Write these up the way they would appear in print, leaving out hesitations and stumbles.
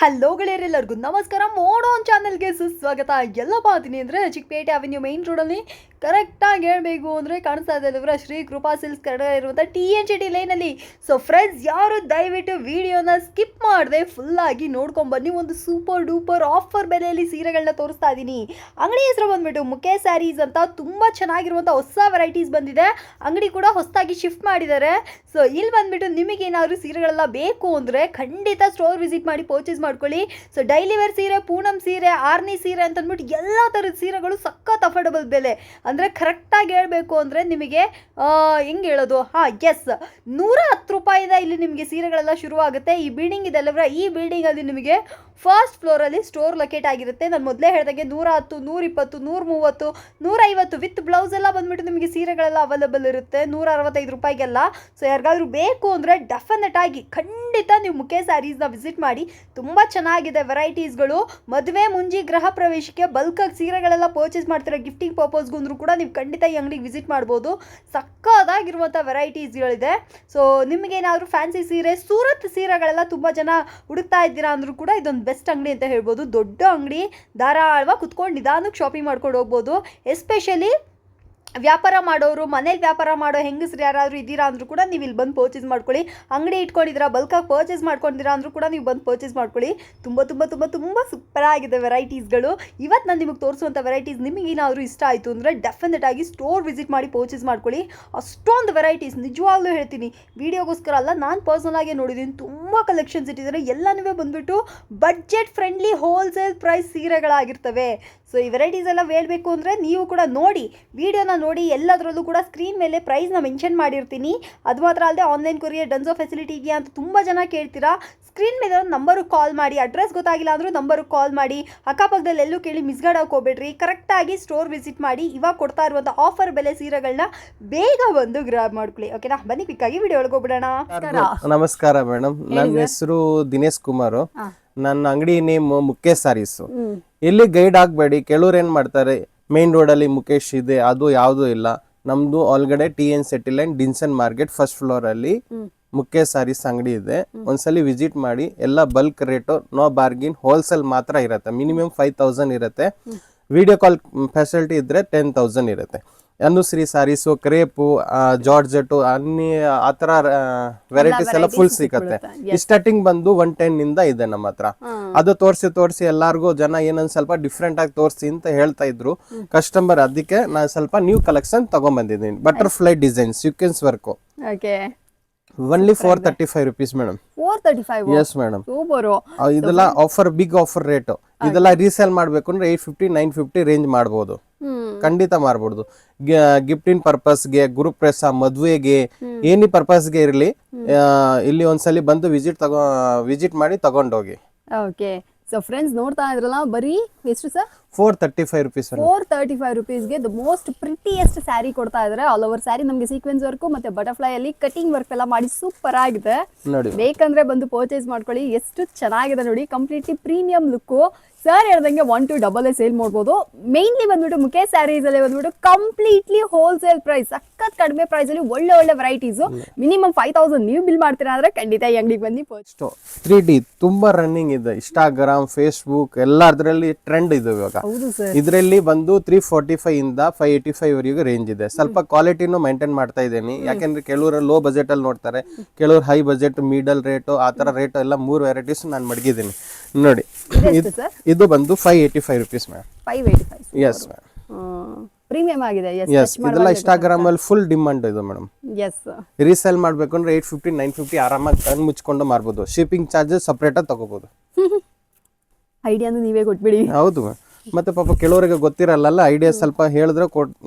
Hello ಗೆಳೆಯರೆಲ್ಲರಿಗೂ ನಮಸ್ಕಾರ. ಮೋಡೋನ್ ಚಾನಲ್ಗೆ ಸುಸ್ವಾಗತ. ಎಲ್ಲಪ್ಪ ಅದೀನಿ ಅಂದರೆ ಚಿಕ್ಕಪೇಟೆ ಅವೆನ್ಯೂ ಮೈನ್ ರೋಡಲ್ಲಿ ಕರೆಕ್ಟಾಗಿ ಹೇಳಬೇಕು ಅಂದರೆ ಕಾಣಿಸ್ತಾ ಇದೆ ಶ್ರೀ ಕೃಪಾ ಸಿಲ್ಕ್ಸ್ ಕಡೆ ಇರುವಂಥ TNCT ಲೈನಲ್ಲಿ. ಸೊ ಫ್ರೆಂಡ್ಸ್, ಯಾರು ದಯವಿಟ್ಟು ವಿಡಿಯೋನ ಸ್ಕಿಪ್ ಮಾಡದೆ ಫುಲ್ಲಾಗಿ ನೋಡ್ಕೊಂಬನ್ನಿ. ಒಂದು ಸೂಪರ್ ಡೂಪರ್ ಆಫರ್ ಬೆಲೆಯಲ್ಲಿ ಸೀರೆಗಳನ್ನ ತೋರಿಸ್ತಾ ಇದ್ದೀನಿ. ಅಂಗಡಿ ಹೆಸರು ಬಂದುಬಿಟ್ಟು ಮುಖೇಶ್ ಸ್ಯಾರೀಸ್ ಅಂತ. ತುಂಬ ಚೆನ್ನಾಗಿರುವಂಥ ಹೊಸ ವೆರೈಟೀಸ್ ಬಂದಿದೆ. ಅಂಗಡಿ ಕೂಡ ಹೊಸದಾಗಿ ಶಿಫ್ಟ್ ಮಾಡಿದ್ದಾರೆ. ಸೊ ಇಲ್ಲಿ ಬಂದುಬಿಟ್ಟು ನಿಮಗೇನಾದರೂ ಸೀರೆಗಳೆಲ್ಲ ಬೇಕು ಅಂದರೆ ಖಂಡಿತ ಸ್ಟೋರ್ ವಿಸಿಟ್ ಮಾಡಿ ಪರ್ಚೇಸ್ ಮಾಡ್ಕೊಳ್ಳಿ. ಸೊ ಡೈಲಿ ವೇರ್ ಸೀರೆ, ಪೂನಂ ಸೀರೆ, ಆರ್ನಿ ಸೀರೆ ಅಂತ ಅಂದ್ಬಿಟ್ಟು ಎಲ್ಲ ಥರದ ಸೀರೆಗಳು ಸಖತ್ ಅಫೋರ್ಡಬಲ್ ಬೆಲೆ. ಅಂದರೆ ಕರೆಕ್ಟಾಗಿ ಹೇಳಬೇಕು ಅಂದರೆ ನಿಮಗೆ ಹೆಂಗೆ ಹೇಳೋದು, ಎಸ್, 110 ರೂಪಾಯಿಂದ ಇಲ್ಲಿ ನಿಮಗೆ ಸೀರೆಗಳೆಲ್ಲ ಶುರುವಾಗುತ್ತೆ. ಈ ಬಿಲ್ಡಿಂಗ್ ಇದೆಲ್ಲವರ, ಈ ಬಿಲ್ಡಿಂಗಲ್ಲಿ ನಿಮಗೆ ಫಸ್ಟ್ ಫ್ಲೋರಲ್ಲಿ ಸ್ಟೋರ್ ಲೊಕೇಟ್ ಆಗಿರುತ್ತೆ. ನಾನು ಮೊದಲೇ ಹೇಳಿದಾಗೆ 110, 120, 130, 150 ವಿತ್ ಬ್ಲೌಸ್ ಎಲ್ಲ ಬಂದುಬಿಟ್ಟು ನಿಮಗೆ ಸೀರೆಗಳೆಲ್ಲ ಅವೈಲೇಬಲ್ ಇರುತ್ತೆ 165 ರೂಪಾಯಿಗೆಲ್ಲ. ಸೊ ಯಾರಿಗಾದ್ರೂ ಬೇಕು ಅಂದರೆ ಡೆಫಿನೆಟ್ ಆಗಿ ಖಂಡಿತ ನೀವು ಮುಖೇಶ್ ಸ್ಯಾರೀಸ್ನ ವಿಸಿಟ್ ಮಾಡಿ. ತುಂಬ ಚೆನ್ನಾಗಿದೆ ವೆರೈಟೀಸ್ಗಳು. ಮದುವೆ, ಮುಂಜಿ, ಗೃಹ ಪ್ರವೇಶಕ್ಕೆ ಬಲ್ಕಾಗಿ ಸೀರೆಗಳೆಲ್ಲ ಪರ್ಚೇಸ್ ಮಾಡ್ತೀರಾ ಗಿಫ್ಟಿಂಗ್ ಪರ್ಪಸ್ಗೂ ಅಂದರೂ ಕೂಡ ನೀವು ಖಂಡಿತ ಈ ಅಂಗಡಿಗೆ ವಿಸಿಟ್ ಮಾಡ್ಬೋದು. ಸಕ್ಕದಾಗಿರುವಂಥ ವೆರೈಟೀಸ್ಗಳಿದೆ. ಸೊ ನಿಮಗೇನಾದರೂ ಫ್ಯಾನ್ಸಿ ಸೀರೆ, ಸೂರತ್ ಸೀರೆಗಳೆಲ್ಲ ತುಂಬ ಜನ ಹುಡುಕ್ತಾ ಇದ್ದೀರಾ ಅಂದರೂ ಕೂಡ ಇದೊಂದು ಬೆಸ್ಟ್ ಅಂಗಡಿ ಅಂತ ಹೇಳ್ಬೋದು. ದೊಡ್ಡ ಅಂಗಡಿ, ಧಾರಾಳವಾಗಿ ಕುತ್ಕೊಂಡು ನಿಧಾನಕ್ಕೆ ಶಾಪಿಂಗ್ ಮಾಡ್ಕೊಂಡು ಹೋಗ್ಬೋದು. ಎಸ್ಪೆಷಲಿ ವ್ಯಾಪಾರ ಮಾಡೋರು, ಮನೇಲಿ ವ್ಯಾಪಾರ ಮಾಡೋ ಹೆಂಗಸ್ರು ಯಾರಾದರೂ ಇದ್ದೀರಾ ಅಂದರೂ ಕೂಡ ನೀವು ಇಲ್ಲಿ ಬಂದು ಪರ್ಚೇಸ್ ಮಾಡ್ಕೊಳ್ಳಿ. ಅಂಗಡಿ ಇಟ್ಕೊಂಡಿದ್ದೀರಾ, ಬಲ್ಕಾಗಿ ಪರ್ಚೇಸ್ ಮಾಡ್ಕೊಂಡಿದ್ದೀರಾ ಅಂದರೂ ಕೂಡ ನೀವು ಬಂದು ಪರ್ಚೇಸ್ ಮಾಡ್ಕೊಳ್ಳಿ. ತುಂಬ ತುಂಬ ತುಂಬ ತುಂಬ ಸೂಪರಾಗಿದೆ ವೆರೈಟೀಸ್ಗಳು. ಇವತ್ತು ನಾನು ನಿಮಗೆ ತೋರಿಸುವಂಥ ವೆರೈಟೀಸ್ ನಿಮಗೇನಾದರೂ ಇಷ್ಟ ಆಯಿತು ಅಂದರೆ ಡೆಫಿನೆಟ್ ಆಗಿ ಸ್ಟೋರ್ ವಿಸಿಟ್ ಮಾಡಿ ಪರ್ಚೇಸ್ ಮಾಡ್ಕೊಳ್ಳಿ. ಅಷ್ಟೊಂದು ವೆರೈಟೀಸ್, ನಿಜವಾಗ್ಲೂ ಹೇಳ್ತೀನಿ, ವೀಡಿಯೋಗೋಸ್ಕರ ಅಲ್ಲ, ನಾನು ಪರ್ಸನಲಾಗಿ ನೋಡಿದ್ದೀನಿ. ತುಂಬ ಕಲೆಕ್ಷನ್ಸ್ ಇಟ್ಟಿದ್ದಾರೆ. ಎಲ್ಲನೂ ಬಂದುಬಿಟ್ಟು ಬಡ್ಜೆಟ್ ಫ್ರೆಂಡ್ಲಿ ಹೋಲ್ಸೇಲ್ ಪ್ರೈಸ್ ಸೀರೆಗಳಾಗಿರ್ತವೆ. ಸೊ ಈ ವೆರೈಟೀಸ್ ಎಲ್ಲ ಹೇಳಬೇಕು ಅಂದರೆ ನೀವು ಕೂಡ ನೋಡಿ, ವಿಡಿಯೋನ ನೋಡಿ. ಎಲ್ಲದರಲ್ಲೂ ಕೂಡ ಸ್ಕ್ರೀನ್ ಮೇಲೆ ಪ್ರೈಸ್ನ ಮೆನ್ಷನ್ ಮಾಡಿರ್ತೀನಿ. ಅದು ಮಾತ್ರ ಅಲ್ಲದೆ ಆನ್ಲೈನ್ ಕೊರಿಯರ್ ಡನ್ಸೋ ಫೆಸಿಲಿಟಿ ಇದೆಯಾ ಅಂತ ತುಂಬ ಜನ ಕೇಳ್ತೀರಾ. ಸ್ಕ್ರೀನ್ ಮೇಲೆ ಒಂದು ನಂಬರಿಗೆ ಕಾಲ್ ಮಾಡಿ. ಅಡ್ರೆಸ್ ಗೊತ್ತಾಗಿಲ್ಲ ಅಂದರೂ ನಂಬರಿಗೆ ಕಾಲ್ ಮಾಡಿ. ಅಕ್ಕಪಕ್ಕದಲ್ಲಿ ಎಲ್ಲೂ ಕೇಳಿ ಮಿಸ್ಗಡೋಕೆ ಹೋಗ್ಬೇಡ್ರಿ. ಕರೆಕ್ಟಾಗಿ ಸ್ಟೋರ್ ವಿಸಿಟ್ ಮಾಡಿ. ಇವಾಗ ಕೊಡ್ತಾ ಇರುವಂಥ ಆಫರ್ ಬೆಲೆ ಸೀರೆಗಳನ್ನ ಬೇಗ ಬಂದು ಗ್ರಾಬ್ ಮಾಡ್ಕೊಳ್ಳಿ. ಓಕೆನಾ, ಬನ್ನಿ ಕ್ವಿಕ್ಕಾಗಿ ವಿಡಿಯೋ ಒಳಗೆ ಹೋಗ್ಬಿಡೋಣ. ನಮಸ್ಕಾರ ಮೇಡಮ್, ನನ್ನ ಹೆಸರು ದಿನೇಶ್ ಕುಮಾರ್. ನನ್ನ ಅಂಗಡಿ ನೇಮ್ ಮುಖೇಶ್ ಸ್ಯಾರೀಸ್. ಎಲ್ಲಿ ಗೈಡ್ ಆಗಬೇಡಿ. ಕೆಲವ್ರು ಏನ್ ಮಾಡ್ತಾರೆ, ಮೇನ್ ರೋಡ್ ಅಲ್ಲಿ ಮುಖೇಶ್ ಇದೆ, ಅದು ಯಾವುದು ಇಲ್ಲ. ನಮ್ದು ಒಳಗಡೆ TNCT ಲೈನ್ ಡಿನ್ಸನ್ ಮಾರ್ಕೆಟ್ ಫಸ್ಟ್ ಫ್ಲೋರ್ ಅಲ್ಲಿ ಮುಖೇಶ್ ಸ್ಯಾರೀಸ್ ಅಂಗಡಿ ಇದೆ. ಒಂದ್ಸಲಿ ವಿಸಿಟ್ ಮಾಡಿ. ಎಲ್ಲ bulk rate, no bargain, wholesale ಮಾತ್ರ ಇರುತ್ತೆ. ಮಿನಿಮಮ್ 5000 ಇರುತ್ತೆ. ವಿಡಿಯೋ ಕಾಲ್ ಫೆಸಿಲಿಟಿ ಇದ್ರೆ 10,000 ಇರುತ್ತೆ. ಅನುಶ್ರೀ ಸ್ಯಾರೀಸು, ಕ್ರೇಪು, ಜಾರ್ಜೆಟು, ಆ ಥರ ವೆರೈಟೀಸ್ ಎಲ್ಲ ಫುಲ್ ಸಿಗುತ್ತೆ. ಸ್ಟಾರ್ಟಿಂಗ್ ಬಂದು 110 ನಿಂದ ಇದೆ ನಮ್ಮ ಹತ್ರ. ಅದು ತೋರಿಸಿ ಎಲ್ಲಾರ್ಗು ಜನ ಏನೊಂದು ಸ್ವಲ್ಪ ಡಿಫ್ರೆಂಟ್ ಆಗಿ ತೋರಿಸಿ ಅಂತ ಹೇಳ್ತಾ ಇದ್ರು ಕಸ್ಟಮರ್. ಅದಕ್ಕೆ ನಾನು ಸ್ವಲ್ಪ ನ್ಯೂ ಕಲೆಕ್ಷನ್ ತಗೊಂಡ್ಬಂದಿದ್ದೀನಿ. Butterfly design sequence work. Only 435 rupees madam. 435? Yes madam. ಇದೆಲ್ಲ ಆಫರ್, ಬಿಗ್ ಆಫರ್ ರೇಟ್. ಇದೆಲ್ಲ ರೀಸೇಲ್ ಮಾಡ್ಬೇಕು ಅಂದ್ರೆ 850, 950 ರೇಂಜ್ ಮಾಡ್ಬೋದು. ಖಂಡಿತ ಮಾರ್ಬೋದು. ಗಿಫ್ಟಿಂಗ್ ಪರ್ಪಸ್ಗೆ, ಗ್ರೂಪ್ ಪ್ರೆಸ್, ಮದ್ವೆಗೆ, ಏನಿ ಪರ್ಪಸ್ಗೆ ಇರಲಿ, ಇಲ್ಲಿ ಒಂದ್ಸಲಿ ಬಂದು ವಿಸಿಟ್ ಮಾಡಿ ತಗೊಂಡೋಗಿ. ಓಕೆ. ಸೊ ಫ್ರೆಂಡ್ಸ್, ನೋಡ್ತಾ ಇದ್ರಲ್ಲ, ಬರೀ ಎಷ್ಟು ಸರ್? 435 rupees. 435 rupeesಗೆ ದ ಮೋಸ್ಟ್ ಪ್ರಿಟಿಯೆಸ್ಟ್ ಸ್ಯಾರಿ ಕೊಡ್ತಾ ಇದ್ದಾರೆ. ಆಲ್ ಓವರ್ ಸ್ಯಾರಿ ನಮಗೆ ಸೀಕ್ವೆನ್ಸ್ ವರ್ಕ್ ಮತ್ತೆ ಬಟರ್ಫ್ಲೈ ಅಲ್ಲಿ ಕಟಿಂಗ್ ವರ್ಕ್ ಎಲ್ಲ ಮಾಡಿ ಸೂಪರ್ ಆಗಿದೆ. ಬೇಕಂದ್ರೆ ಬಂದು ಪರ್ಚೇಸ್ ಮಾಡ್ಕೊಳ್ಳಿ. ಎಷ್ಟು ಚೆನ್ನಾಗಿದೆ ನೋಡಿ, ಕಂಪ್ಲೀಟ್ಲಿ ಪ್ರೀಮಿಯಂ ಲುಕ್. ಸರ್ ಹೇಳ್ದಂಗೆ 1-2 ಸೇಲ್ ಮಾಡ್ಬೋದು. ಮೇನ್ಲಿ ಬಂದ್ಬಿಟ್ಟು ಮುಖೇಶ್ ಸ್ಯಾರೀಸ್ ಅಲ್ಲಿ ಬಂದ್ಬಿಟ್ಟು ಕಂಪ್ಲೀಟ್ಲಿ ಹೋಲ್ಸೇಲ್ ಪ್ರೈಸ್, ಸಖತ್ ಕಡಿಮೆ ಪ್ರೈಸ್ ಅಲ್ಲಿ ಒಳ್ಳೆ ವೆರೈಟೀಸ್. ಮಿನಿಮಮ್ 5000 ನೀವು ಬಿಲ್ ಮಾಡ್ತೀರಾ ಅಂದ್ರೆ ಖಂಡಿತ ಈ ಅಂಗಡಿಗೆ ಬನ್ನಿ. 3D ತುಂಬಾ ರನ್ನಿಂಗ್ ಇದೆ. ಇನ್ಸ್ಟಾಗ್ರಾಮ್, ಫೇಸ್ಬುಕ್ ಎಲ್ಲದರಲ್ಲಿ ಟ್ರೆಂಡ್ ಇದೆ ಇವಾಗ. ಇದರಲ್ಲಿ ಬಂದು 345 ಇಂದ 585 ವರೆಗೂ ರೇಂಜ್ ಇದೆ. ಸ್ವಲ್ಪ ಕ್ವಾಲಿಟಿನೂ ಮೇಂಟೈನ್ ಮಾಡ್ತಾ ಇದ್ದೀನಿ. ಯಾಕೆಂದ್ರೆ ಕೆಲವರು ಲೋ ಬಜೆಟ್ ಅಲ್ಲಿ ನೋಡ್ತಾರೆ, ಕೆಲವರು ಹೈ ಬಜೆಟ್, ಮಿಡಲ್ ರೇಟ್, ಆ ತರ ರೇಟ್ ಎಲ್ಲ 3 ವೆರೈಟೀಸ್ ನಾನು ಮಡಗಿದ್ದೀನಿ ನೋಡಿ. ಇದು ಬಂದು 585 rupees ma'am. 585? Yes ma'am. Premium ಆಗಿದೆ. ಎಸ್, ಇದೆಲ್ಲ ಇನ್ಸ್ಟಾಗ್ರಾಮ್ ಅಲ್ಲಿ ಫುಲ್ ಡಿಮಾಂಡ್ ಇದೆ ಮೇಡಮ್. ಎಸ್, ರೀಸೇಲ್ ಮಾಡ್ಬೇಕು ಅಂದ್ರೆ 850, 950 ಆರಾಮಾಗಿ ಕಣ್ಣು ಮುಚ್ಕೊಂಡು ಮಾರ್ಬೋದು. ಶಿಪ್ಪಿಂಗ್ ಚಾರ್ಜಸ್ ಸಪ್ರೇಟ್ ಆಗಿ ತಗೋಬಹುದು. ಐಡಿಯಾನು ನೀವೇ ಕೊಟ್ಬಿಡಿ. ಹೌದು, ಮತ್ತೆ ಪಾಪ ಕೆಲವರಿಗೆ ಗೊತ್ತಿರಲ್ಲ. ಐಡಿಯಾ ಸ್ವಲ್ಪ ಹೇಳಿದ್ರೆ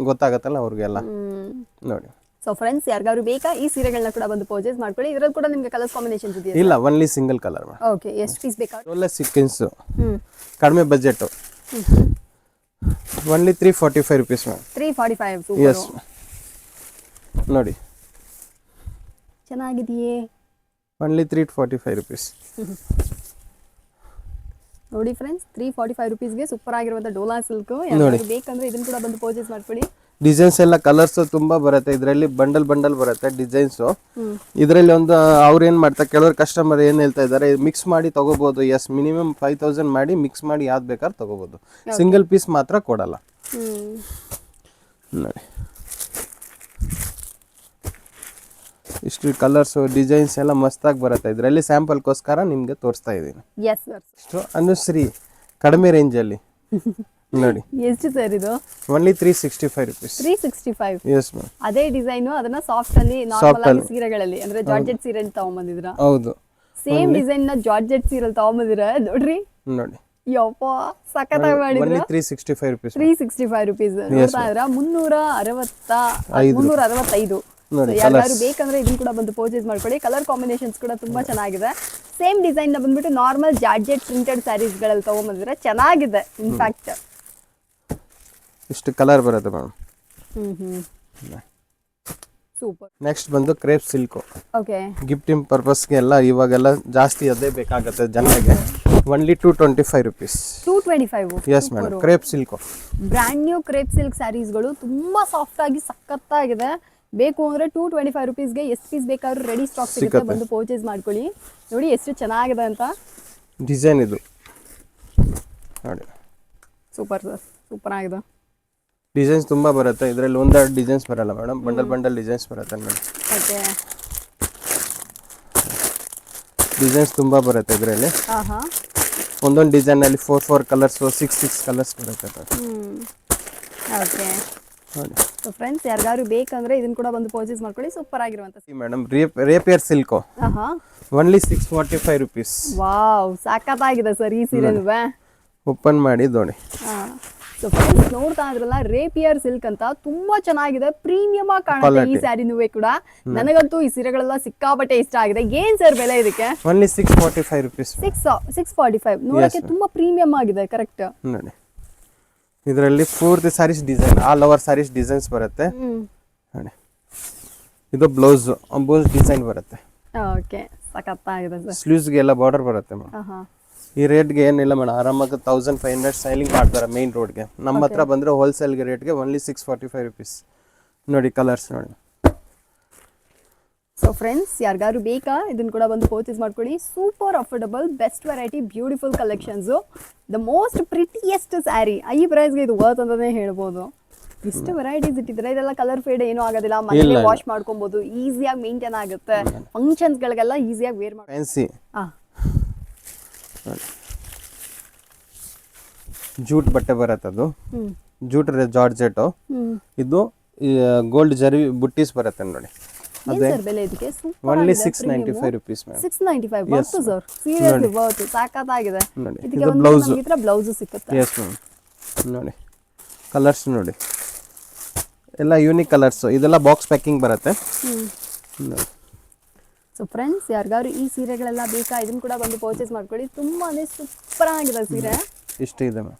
ಗೊತ್ತಾಗತ್ತಲ್ಲ ಅವ್ರಿಗೆಲ್ಲ. ನೋಡಿ. ಸೊ ಫ್ರೆಂಡ್ಸ್, ಯಾರಿಗಾದ್ರು ಬೇಕಾ ಈ ಸೀರೆಗಳನ್ನ ಕೂಡ ಬಂದು ಪರ್ಚೇಸ್ ಮಾಡ್ಕೊಳ್ಳಿ. ಇದರಲ್ಲಿ ಕೂಡ ನಿಮಗೆ ಕಲರ್ ಕಾಂಬಿನೇಷನ್ಸ್ ಇದೆಯಾ? ಇಲ್ಲ, ಓನ್ಲಿ ಸಿಂಗಲ್ ಕಲರ್. ಓಕೆ. ಎಷ್ಟು ಪೀಸ್ ಬೇಕಾ? ಒಳ್ಳೆ ಸೀಕ್ವೆನ್ಸ್, ಕಡಿಮೆ budget. Only 345 rupees ma'am. 345? Yes ನೋಡಿ, ಚೆನ್ನಾಗಿದೆಯೇ? Only 345 rupees. ನೋಡಿ ಫ್ರೆಂಡ್ಸ್, 345 rupeesಗೆ ಸೂಪರ್ ಆಗಿರುವಂತ ಡೋಲಾ ಸಿಲ್ಕ್. ಯಾರಿಗಾದ್ರು ಬೇಕಂದ್ರೆ ಇದನ್ನ ಕೂಡ ಬಂದು ಪರ್ಚೇಸ್ ಮಾಡ್ಕೊಳ್ಳಿ. ಡಿಸೈನ್ಸ್ ಎಲ್ಲ ಕಲರ್ಸ್ ತುಂಬಾ ಬರುತ್ತೆ ಇದರಲ್ಲಿ, ಬಂಡಲ್ ಬರುತ್ತೆ ಡಿಸೈನ್ಸ್. ಇದರಲ್ಲಿ ಒಂದು ಅವ್ರು ಏನ್ ಮಾಡ್ತಾರೆ, ಕೆಲವರು ಕಸ್ಟಮರ್ ಏನ್ ಹೇಳ್ತಾ ಇದ್ದಾರೆ, ಮಿಕ್ಸ್ ಮಾಡಿ ತಗೋಬಹುದು. ಎಸ್, ಮಿನಿಮಮ್ 5000 ಮಾಡಿ ಮಿಕ್ಸ್ ಮಾಡಿ ಯಾವ್ದು ಬೇಕಾದ್ರೆ ತಗೋಬಹುದು, ಸಿಂಗಲ್ ಪೀಸ್ ಮಾತ್ರ ಕೊಡಲ್ಲ. ನೋಡಿ ಇಷ್ಟು ಕಲರ್ಸ್ ಡಿಸೈನ್ಸ್ ಎಲ್ಲ ಮಸ್ತಾಗಿ ಬರುತ್ತೆ ಇದರಲ್ಲಿ. ಸ್ಯಾಂಪಲ್ಗೋಸ್ಕರ ನಿಮ್ಗೆ ತೋರಿಸ್ತಾ ಇದ್ದೀನಿ. Yes sir. ಇಷ್ಟು ಅನುಶ್ರೀ ಕಡಿಮೆ ರೇಂಜ್ ಅಲ್ಲಿ ನೋಡಿ. ಎಷ್ಟು ಸರ್ ಇದು? Only 365 rupees. 365. Yes ma'am. ಅದೇ ಡಿಸೈನ್ ಅದನ್ನ ಸಾಫ್ಟ್ ಅಲ್ಲಿ ನಾರ್ಮಲ್ ಆಗಿ ಸೀರೆಗಳಲ್ಲಿ ಅಂದ್ರೆ ಜಾರ್ಜೆಟ್ ಸೀರೆ ತಗೊಂಬಂದಿದ್ರ. ಹೌದು, ಸೇಮ್ ಡಿಸೈನ್ ನ ಜಾರ್ಜೆಟ್ ಸೀರೆ ತಗೊಂಬಂದಿರ ನೋಡ್ರಿ. ನೋಡಿ ಯಪ್ಪ ಸಖತ್ತಾಗಿ ಮಾಡಿದ್ರು. Only 365 rupees. 365 rupees. ನೋಡ್ತಾ ಇದ್ರ 365. ಯಾರು ಬೇಕಂದ್ರೆ ಇದನ್ನ ಕೂಡ ಬಂದು ಪರ್ಚೇಸ್ ಮಾಡ್ಕೊಳ್ಳಿ. ಕಲರ್ ಕಾಂಬಿನೇಷನ್ಸ್ ಕೂಡ ತುಂಬಾ ಚೆನ್ನಾಗಿದೆ. ಸೇಮ್ ಡಿಸೈನ್ ನ ಬಂದ್ಬಿಟ್ಟು ನಾರ್ಮಲ್ ಜಾರ್ಜೆಟ್ ಪ್ರಿಂಟೆಡ್ ಸ್ಯಾರೀಸ್ ಗಳಲ್ಲಿ ತಗೊಂಡ್ಬಂದಿದ್ರೆ ಚೆನ್ನಾಗಿದೆ. ಇನ್ಫ್ಯಾಕ್ಟ್ ಇಷ್ಟು ಕಲರ್ ಬರುತ್ತೆ ಮೇಡಮ್. ಸೂಪರ್. ನೆಕ್ಸ್ಟ್ ಬಂದು ಕ್ರೇಪ್ ಸಿಲ್ಕ್. ಓಕೆ. ಗಿಫ್ಟಿಂಗ್ ಪರ್ಪಸ್ಗೆ ಎಲ್ಲ ಇವಾಗೆಲ್ಲ ಜಾಸ್ತಿ ಅದೇ ಬೇಕಾಗುತ್ತೆ ಜನರಿಗೆ. Only 225 rupees. 225. Yes madam. Crepe silk, brand new crepe silk ಸ್ಯಾರೀಸ್ಗಳು ತುಂಬಾ ಸಾಫ್ಟ್ ಆಗಿ ಸಖತ್ತಾಗಿದೆ. ಬೇಕು ಅಂದ್ರೆ 225 rupeesಗೆ ಎಷ್ಟು ಪೀಸ್ ಬೇಕಾದ್ರೂ ರೆಡಿ ಸ್ಟಾಕ್ ಸಿಗುತ್ತೆ, ಬಂದು ಪರ್ಚೇಸ್ ಮಾಡ್ಕೊಳ್ಳಿ. ನೋಡಿ ಎಷ್ಟು ಚೆನ್ನಾಗಿದೆ ಅಂತ ಡಿಸೈನ್ ಇದು ನೋಡಿ. ಸೂಪರ್ ಸರ್, ಸೂಪರ್ ಆಗಿದೆ. ಡಿಸೈನ್ಸ್ ತುಂಬಾ ಬರುತ್ತೆ ಇದರಲ್ಲಿ, ಒಂದೆರಡು ಡಿಸೈನ್ಸ್ ಬರಲ್ಲ ಮೇಡಮ್, ಬಂಡಲ್ ಡಿಸೈನ್ಸ್ ಬರುತ್ತೆ ನೋಡಿ. ಓಕೆ. ಡಿಸೈನ್ಸ್ ತುಂಬಾ ಬರುತ್ತೆ ಇದರಲ್ಲಿ. ಒಂದೊಂದು ಡಿಸೈನ್ ಅಲ್ಲಿ 4 ಕಲರ್ಸ್, 6 ಕಲರ್ಸ್ ಬರುತ್ತೆ. ಓಕೆ ಸೊ ಫ್ರೆಂಡ್ಸ್, ಯಾರಿಗಾರು ಬೇಕಂದ್ರೆ ಇದನ್ನ ಕೂಡ ಬಂದು ಪರ್ಚೇಸ್ ಮಾಡ್ಕೊಳ್ಳಿ. ಸೂಪರ್ ಆಗಿರುವಂತ madam rapier silk. Only 645 rupees. Wow, ಸಾಕತ್ತಾಗಿದೆ ಸರ್ ಈ ಸೀರೆನು. ಓಪನ್ ಮಾಡಿ ನೋಡಿ. ಸೊ ಫ್ರೆಂಡ್ಸ್, ನೋಡ್ತಾ ಇದ್ರಲ್ಲ ರೇಪಿಯರ್ ಸಿಲ್ಕ್ ಅಂತ, ತುಂಬಾ ಚೆನ್ನಾಗಿದೆ, ಪ್ರೀಮಿಯಂ ಆಗಿ ಕಾಣುತ್ತೆ ಈ ಸ್ಯಾರಿನೂ ಕೂಡ. ನನಗಂತೂ ಈ ಸೀರೆಗಳೆಲ್ಲ ಸಿಕ್ಕಾಪಟ್ಟೆ ಇಷ್ಟ ಆಗಿದೆ. ಏನ್ ಸರ್ ಬೆಲೆ ಇದಕ್ಕೆ? Only 645 rupees. 645. ನೋಡಕ್ಕೆ ತುಂಬಾ ಪ್ರೀಮಿಯಂ ಆಗಿದೆ. ಕರೆಕ್ಟ್ ನೋಡಿ. ಇದರಲ್ಲಿ ಪೂರ್ತಿ sarees design, all over sarees designs ಬರುತ್ತೆ ನೋಡಿ. ಇದು ಬ್ಲೌಸ್ ಡಿಸೈನ್ ಬರುತ್ತೆ. ಓಕೆ, ಸಖತ್ತಾಗಿದೆ ಸರ್. ಸ್ಲೀವ್ಸ್ ಗೆ ಎಲ್ಲ ಬಾರ್ಡರ್ ಬರುತ್ತೆ ಮೇಡಮ್. ಈ ರೇಟ್ಗೆ ಏನಿಲ್ಲ ಮೇಡಮ್, ಆರಾಮಾಗಿ 1500 ಸೈಲಿಂಗ್ ಮಾಡ್ತಾರೆ ಮೈನ್ ರೋಡ್ಗೆ. ನಮ್ಮ ಹತ್ರ ಬಂದ್ರೆ ಹೋಲ್ಸೇಲ್ಗೆ ರೇಟ್ಗೆ ಓನ್ಲಿ 645 rupees. ನೋಡಿ ಕಲರ್ಸ್ ನೋಡಿ. ಸೊ ಫ್ರೆಂಡ್ಸ್, ಯಾರಿಗಾರು ಬೇಕಾ ಇದನ್ನ ಕೂಡ ಬಂದು ಪರ್ಚೇಸ್ ಮಾಡ್ಕೊಳ್ಳಿ. Super affordable, best variety, beautiful collections, the most prettiest saree. ಈ ಪ್ರೈಸ್ಗೆ ಇದು ವರ್ತ್ ಅಂತಾನೆ ಹೇಳ್ಬೋದು. ಇಷ್ಟು ವೆರೈಟೀಸ್ ಇಟ್ಟಿದ್ರೆ ಇದೆಲ್ಲ ಕಲರ್ ಫೇಡ್ ಏನೂ ಆಗೋದಿಲ್ಲ, ಮನೇಲಿ ವಾಶ್ ಮಾಡ್ಕೊಬಹುದು, ಈಸಿಯಾಗಿ ಮೇಂಟೈನ್ ಆಗುತ್ತೆ, ಫಂಕ್ಷನ್ಸ್ಗಳಿಗೆಲ್ಲ ಈಸಿಯಾಗಿ ವೇರ್ ಮಾಡಿ. ಫ್ಯಾನ್ಸಿ ಜೂಟ್ ಬಟ್ಟೆ ಬರುತ್ತೆ, ಅದು ಜೂಟ್ ಜಾರ್ಜೆಟ್. ಇದು ಗೋಲ್ಡ್ ಜರಿ ಬುಟ್ಟೀಸ್ ಬರುತ್ತೆ ನೋಡಿ. ಅದೇ ಬೆಲೆ ಇದಕ್ಕೆ only 695 rupees madam. 695 worth sir, seriously worth. ಸಾಕಾಗಿದೆ. ಇದಕ್ಕೆ ಒಂದು ನಮಗೆ ಬ್ಲೌಸ್ ಸಿಗುತ್ತೆ. Yes ma'am. ನೋಡಿ ಕಲರ್ಸ್ ನೋಡಿ, ಎಲ್ಲ ಯೂನಿಕ್ ಕಲರ್ಸ್. ಇದೆಲ್ಲ ಬಾಕ್ಸ್ ಪ್ಯಾಕಿಂಗ್ ಬರುತ್ತೆ. ಸೊ ಫ್ರೆಂಡ್ಸ್, ಯಾರಿಗಾರು ಈ ಸೀರೆಗಳೆಲ್ಲ ಬೇಕಾ ಇದನ್ನ ಕೂಡ ಬಂದು ಪರ್ಚೇಸ್ ಮಾಡ್ಕೊಳ್ಳಿ. ತುಂಬಾನೇ ಸೂಪರ್ ಆಗಿದೆ ಸೀರೆ. ಇಷ್ಟ ಇದೆ ಮ್ಯಾಮ್.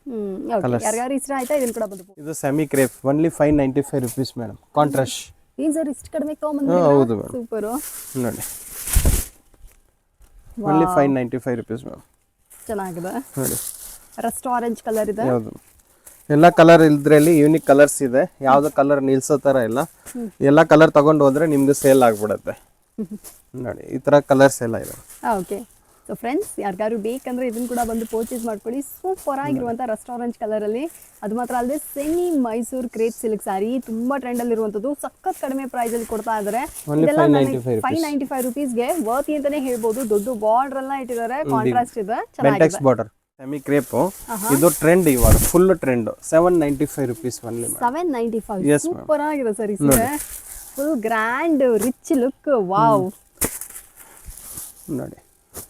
ಯಾರಿಗಾರು ಇಷ್ಟ ಆಯ್ತಾ ಇದನ್ನ ಕೂಡ ಬಂದು. ಇದು semi crepe, only 595 rupees madam. Contrast. ಏನ್ ಸರ್ ಇಷ್ಟು ಕಡಿಮೆ ತಗೊಂಡ್ಬಂದ್ರೆ? ಹೌದು ಮೇಡಮ್. ಸೂಪರ್ ನೋಡಿ, ಓನ್ಲಿ 595 rupees ಮೇಡಮ್. ಚೆನ್ನಾಗಿದೆ ನೋಡಿ. ರಸ್ಟ್ ಆರೆಂಜ್ ಕಲರ್ ಇದೆ. ಹೌದು, ಎಲ್ಲ ಕಲರ್ ಇದ್ರಲ್ಲಿ ಯೂನಿಕ್ ಕಲರ್ಸ್ ಇದೆ. ಯಾವ್ದು ಕಲರ್ ನಿಲ್ಸೋ ತರ ಇಲ್ಲ. ಎಲ್ಲ ಕಲರ್ ತಗೊಂಡು ಹೋದ್ರೆ ನಿಮ್ಗೆ ಸೇಲ್ ಆಗ್ಬಿಡತ್ತೆ ನೋಡಿ. ಈ ತರ ಕಲರ್ಸ್ ಎಲ್ಲ ಇದೆ. ಓಕೆ. ಸೊ ಫ್ರೆಂಡ್ಸ್, ಯಾರಿಗಾರು ಬೇಕಂದ್ರೆ ಇದನ್ನ ಕೂಡ ಬಂದು ಪರ್ಚೇಸ್ ಮಾಡ್ಕೊಳ್ಳಿ. ಸೂಪರ್ ಆಗಿರುವಂಥ ರಸ್ಟ್ ಆರೆಂಜ್ ಕಲರಲ್ಲಿ. ಅದು ಮಾತ್ರ ಅಲ್ಲದೆ semi Mysuru crepe silk sari ತುಂಬಾ ಟ್ರೆಂಡ್ ಅಲ್ಲಿ ಇರುವಂತದ್ದು. ಸಖತ್ ಕಡಿಮೆ ಪ್ರೈಸ್ ಅಲ್ಲಿ ಕೊಡ್ತಾ ಇದ್ದಾರೆ. ಇದೆಲ್ಲ 595 rupeesಗೆ ವರ್ತಿ ಅಂತಾನೆ ಹೇಳ್ಬೋದು. ದೊಡ್ಡ ಬಾರ್ಡರ್ ಎಲ್ಲ ಇಟ್ಟಿದ್ದಾರೆ, ಕಾಂಟ್ರಾಸ್ಟ್ ಇದೆ, ಚೆನ್ನಾಗಿದೆ. Border semi crepe. ಇದು ಟ್ರೆಂಡ್, ಇವಾಗ full trend. 795 rupees only. 795. Super ಆಗಿದೆ ಸರ್ ಈ ಸೀರೆ. Full grand rich look. Wow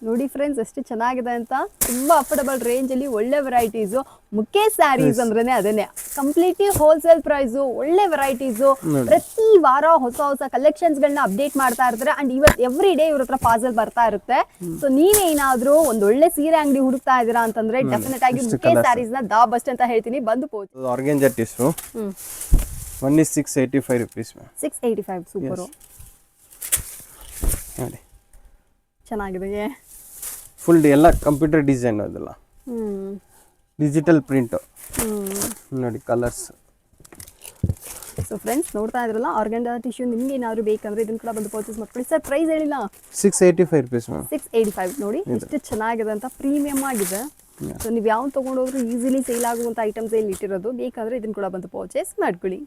ನೋಡಿ ಫ್ರೆಂಡ್ಸ್, ಎಷ್ಟು ಚೆನ್ನಾಗಿದೆ ಅಂತ. ತುಂಬಾ ಅಫೋರ್ಡಬಲ್ ರೇಂಜ್ ಅಲ್ಲಿ ಒಳ್ಳೆ ವೆರೈಟೀಸ್. ಮುಖೇಶ್ ಸ್ಯಾರೀಸ್ ಅಂದ್ರೇನೆ ಅದೇನೆ, ಕಂಪ್ಲೀಟ್ಲಿ ಹೋಲ್ಸೇಲ್ ಪ್ರೈಸ್, ಒಳ್ಳೆ ವೆರೈಟೀಸ್. ಪ್ರತಿ ವಾರ ಹೊಸ ಹೊಸ ಕಲೆಕ್ಷನ್ಸ್ ಗಳನ್ನ ಅಪ್ಡೇಟ್ ಮಾಡ್ತಾ ಇರ್ತಾರೆ. ಅಂಡ್ ಇವತ್ತು ಎವ್ರಿ ಡೇ ಇವ್ರ ಹತ್ರ ಪಾರ್ಸಲ್ ಬರ್ತಾ ಇರುತ್ತೆ. ಸೊ ನೀವೇನಾದ್ರೂ ಒಂದ್ ಒಳ್ಳೆ ಸೀರೆ ಅಂಗಡಿ ಹುಡುಕ್ತಾ ಇದೀರಾ ಅಂತಂದ್ರೆ ಡೆಫಿನೆಟ್ ಆಗಿ ಮುಖೇಶ್ ಸ್ಯಾರೀಸ್ ನ ದಾ ಬೆಸ್ಟ್ ಅಂತ ಹೇಳ್ತೀನಿ. ಬಂದು pouch. ಆರ್ಗಂಜಾ tissue only 685 rupees. 685. Super. ನೋಡಿ ಚೆನ್ನಾಗಿದೆ. ಫುಲ್ ಎಲ್ಲ ಕಂಪ್ಯೂಟರ್ ಡಿಸೈನ್, ಅದೆಲ್ಲ ಡಿಜಿಟಲ್ ಪ್ರಿಂಟ್ ನೋಡಿ. ಕಲರ್ಸ್ ಸೊ ಫ್ರೆಂಡ್ಸ್ ನೋಡ್ತಾ ಇದ್ರಲ್ಲ ಆರ್ಗಂಡಾ ಟಿಶ್ಯೂ ನಿಮ್ಗೆ ಏನಾದ್ರು ಬೇಕಂದ್ರೆ ಇದನ್ನ ಕೂಡ ಬಂದು ಪರ್ಚೇಸ್ ಮಾಡ್ಕೊಳ್ಳಿ. ಸರ್ ಪ್ರೈಸ್ ಹೇಳಿಲ್ಲ, 685 rupees ಮ್ಯಾಮ್. 685. ನೋಡಿ ಎಷ್ಟು ಚೆನ್ನಾಗಿದೆ ಅಂತ, ಪ್ರೀಮಿಯಂ ಆಗಿದೆ. ಸೊ ನೀವು ಯಾವ್ದು ತೊಗೊಂಡೋದ್ರು ಈಸಿಲಿ ಸೇಲ್ ಆಗುವಂಥ ಐಟಮ್ಸ್ ಇಲ್ಲಿ ಇಟ್ಟಿರೋದು. ಬೇಕಂದ್ರೆ ಇದನ್ನ ಕೂಡ ಬಂದು ಪರ್ಚೇಸ್ ಮಾಡ್ಕೊಳ್ಳಿ.